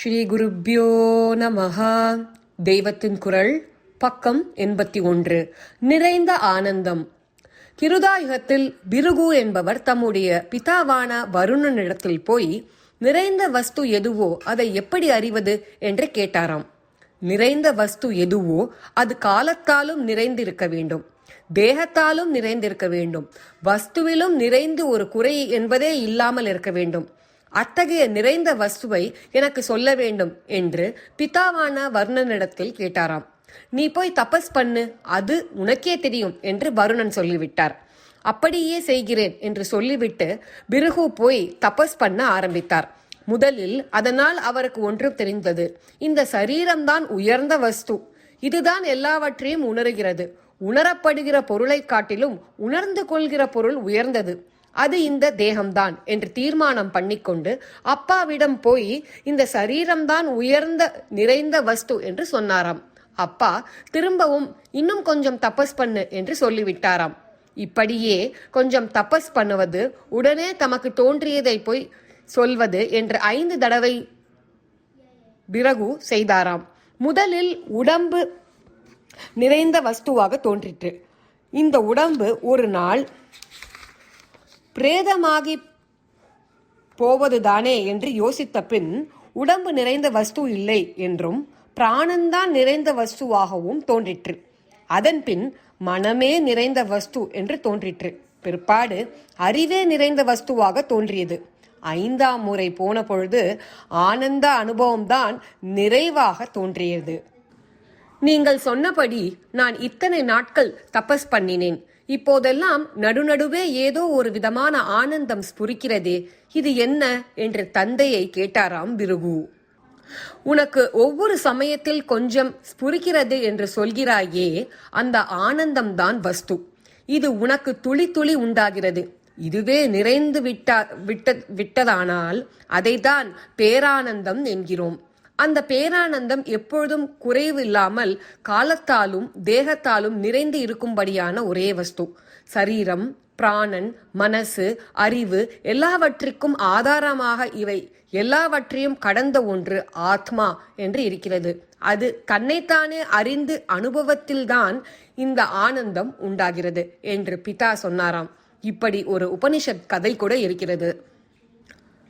ஸ்ரீ குருப்யோ நமஹா. தெய்வத்தின் குரல் பக்கம் 81. நிறைந்த ஆனந்தம். கிருதாயுகத்தில் பிருகு என்பவர் தம்முடைய பிதாவான வருணனிடத்தில் போய் நிறைந்த வஸ்து எதுவோ அதை எப்படி அறிவது என்று கேட்டாராம். நிறைந்த வஸ்து எதுவோ அது காலத்தாலும் நிறைந்திருக்க வேண்டும், தேகத்தாலும் நிறைந்திருக்க வேண்டும், வஸ்துவிலும் நிறைந்து ஒரு குறை என்பதே இல்லாமல் இருக்க வேண்டும். அத்தகைய நிறைந்த வஸ்துவை எனக்கு சொல்ல வேண்டும் என்று பிதாவான வருணனிடத்தில் கேட்டாராம். நீ போய் தபஸ் பண்ணு, அது உனக்கே தெரியும் என்று வருணன் சொல்லிவிட்டார். அப்படியே செய்கிறேன் என்று சொல்லிவிட்டு பிருகு போய் தபஸ் பண்ண ஆரம்பித்தார். முதலில் அதனால் அவருக்கு ஒன்று தெரிந்தது. இந்த சரீரம்தான் உயர்ந்த வஸ்து, இதுதான் எல்லாவற்றையும் உணர்கிறது. உணரப்படுகிற பொருளை காட்டிலும் உணர்ந்து கொள்கிற பொருள் உயர்ந்தது, அது இந்த தேகம்தான் என்று தீர்மானம் பண்ணிக்கொண்டு அப்பாவிடம் போய் இந்த சரீரம்தான் உயர்ந்த நிறைந்த வஸ்து என்று சொன்னாராம். அப்பா திரும்பவும் இன்னும் கொஞ்சம் தபஸ் பண்ணு என்று சொல்லிவிட்டாராம். இப்படியே கொஞ்சம் தபஸ் பண்ணுவது, உடனே தமக்கு தோன்றியதை போய் சொல்வது என்று 5 தடவை பிறகு செய்தாராம். முதலில் உடம்பு நிறைந்த வஸ்துவாக தோன்றிற்று. இந்த உடம்பு ஒரு நாள் பிரேதமாகி போவதுதானே என்று யோசித்த பின் உடம்பு நிறைந்த வஸ்து இல்லை என்றும் பிராணந்தான் நிறைந்த வஸ்துவாகவும் தோன்றிற்று. அதன் பின் மனமே நிறைந்த வஸ்து என்று தோன்றிற்று. பிற்பாடு அறிவே நிறைந்த வஸ்துவாக தோன்றியது. 5ஆம் முறை போன பொழுது ஆனந்த அனுபவம்தான் நிறைவாக தோன்றியது. நீங்கள் சொன்னபடி நான் இத்தனை நாட்கள் தபஸ் பண்ணினேன். இப்போதெல்லாம் நடுநடுவே ஏதோ ஒரு விதமான ஆனந்தம் ஸ்புரிக்கிறதே, இது என்ன என்று தந்தையை கேட்டாராம் பிருகு. உனக்கு ஒவ்வொரு சமயத்தில் கொஞ்சம் ஸ்புரிக்கிறது என்று சொல்கிறாயே, அந்த ஆனந்தம்தான் வஸ்து. இது உனக்கு துளி துளி உண்டாகிறது. இதுவே நிறைந்து விட்டதானால் அதைத்தான் பேரானந்தம் என்கிறோம். அந்த பேரானந்தம் எப்பொழுதும் குறைவு இல்லாமல் காலத்தாலும் தேகத்தாலும் நிறைந்து இருக்கும்படியான ஒரே வஸ்து. சரீரம், பிராணன், மனசு, அறிவு எல்லாவற்றிற்கும் ஆதாரமாக இவை எல்லாவற்றையும் கடந்த ஒன்று ஆத்மா என்று இருக்கிறது. அது தன்னைத்தானே அறிந்து அனுபவத்தில்தான் இந்த ஆனந்தம் உண்டாகிறது என்று பிதா சொன்னாராம். இப்படி ஒரு உபனிஷத் கதை கூட இருக்கிறது.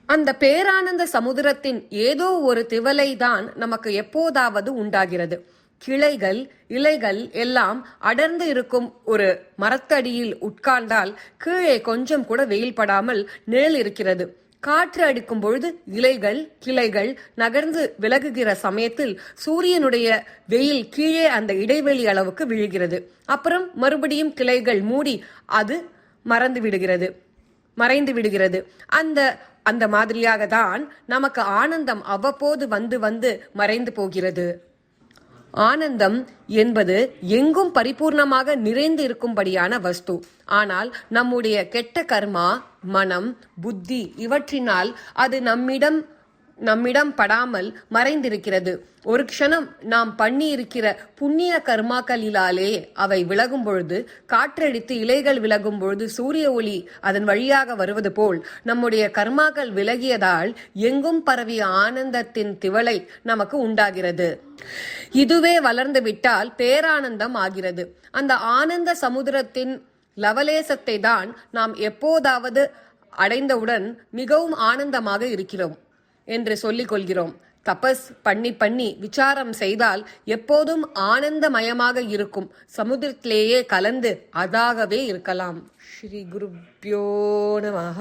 அந்த பேரானந்த சமுதிரத்தின் ஏதோ ஒரு திவலை தான் நமக்கு எப்போதாவது உண்டாகிறது. கிளைகள், இலைகள் எல்லாம் அடர்ந்து இருக்கும் ஒரு மரத்தடியில் உட்கார்ந்தால் கீழே கொஞ்சம் கூட வெயில் படாமல் நிழல் இருக்கிறது. காற்று அடிக்கும் பொழுது இலைகள், கிளைகள் நகர்ந்து விலகுகிற சமயத்தில் சூரியனுடைய வெயில் கீழே அந்த இடைவெளி அளவுக்கு விழுகிறது. அப்புறம் மறுபடியும் கிளைகள் மூடி அது மறைந்து விடுகிறது. அந்த மாதிரியாக தான் நமக்கு ஆனந்தம் அவ்வப்போது வந்து மறைந்து போகிறது. ஆனந்தம் என்பது எங்கும் பரிபூர்ணமாக நிறைந்து இருக்கும்படியான வஸ்து. ஆனால் நம்முடைய கெட்ட கர்மா, மனம், புத்தி இவற்றினால் அது நம்மிடம் படாமல் மறைந்திருக்கிறது. ஒரு க்ஷணம் நாம் பண்ணி இருக்கிற புண்ணிய கர்மாக்களிலாலே அவை விலகும் பொழுது, காற்றடித்து இலைகள் விலகும் பொழுது சூரிய ஒளி அதன் வழியாக வருவது போல் நம்முடைய கர்மாக்கள் விலகியதால் எங்கும் பரவிய ஆனந்தத்தின் திவலை நமக்கு உண்டாகிறது. இதுவே வளர்ந்து விட்டால் பேரானந்தம் ஆகிறது. அந்த ஆனந்த சமுதிரத்தின் லவலேசத்தை தான் நாம் எப்போதாவது அடைந்தவுடன் மிகவும் ஆனந்தமாக இருக்கிறோம் என்று சொல்லிக் கொள்கிறோம். தபஸ் பண்ணி விசாரம் செய்தால் எப்போதும் ஆனந்தமயமாக இருக்கும் சமுதிரத்திலேயே கலந்து அதாகவே இருக்கலாம். ஸ்ரீ குருப்யோ நமஹ.